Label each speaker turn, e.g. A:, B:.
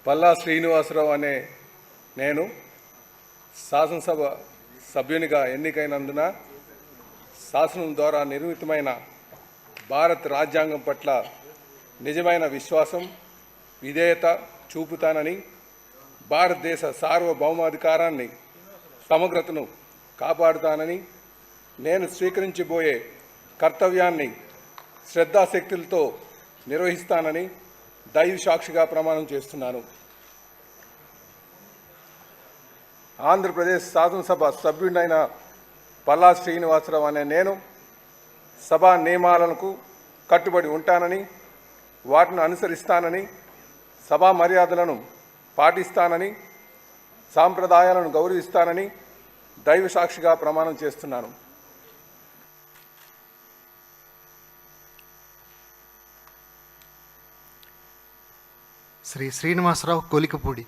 A: పల్లా శ్రీనివాసరావు అనే నేను శాసనసభ సభ్యునిగా ఎన్నికైనందున శాసనం ద్వారా నిర్మితమైన భారత రాజ్యాంగం పట్ల నిజమైన విశ్వాసం, విధేయత చూపుతానని, భారతదేశ సార్వభౌమాధికారాన్ని, సమగ్రతను కాపాడుతానని, నేను స్వీకరించబోయే కర్తవ్యాన్ని శ్రద్ధాశక్తులతో నిర్వహిస్తానని దైవ సాక్షిగా ప్రమాణం చేస్తున్నాను. ఆంధ్రప్రదేశ్ శాసనసభ సభ్యుడైన పల్లా శ్రీనివాసరావు అనే నేను సభా నియమాలకు కట్టుబడి ఉంటానని, వాటిని అనుసరిస్తానని, సభా మర్యాదలను పాటిస్తానని, సాంప్రదాయాలను గౌరవిస్తానని దైవ సాక్షిగా ప్రమాణం చేస్తున్నాను.
B: శ్రీ శ్రీనివాసరావు కొలికపూడి.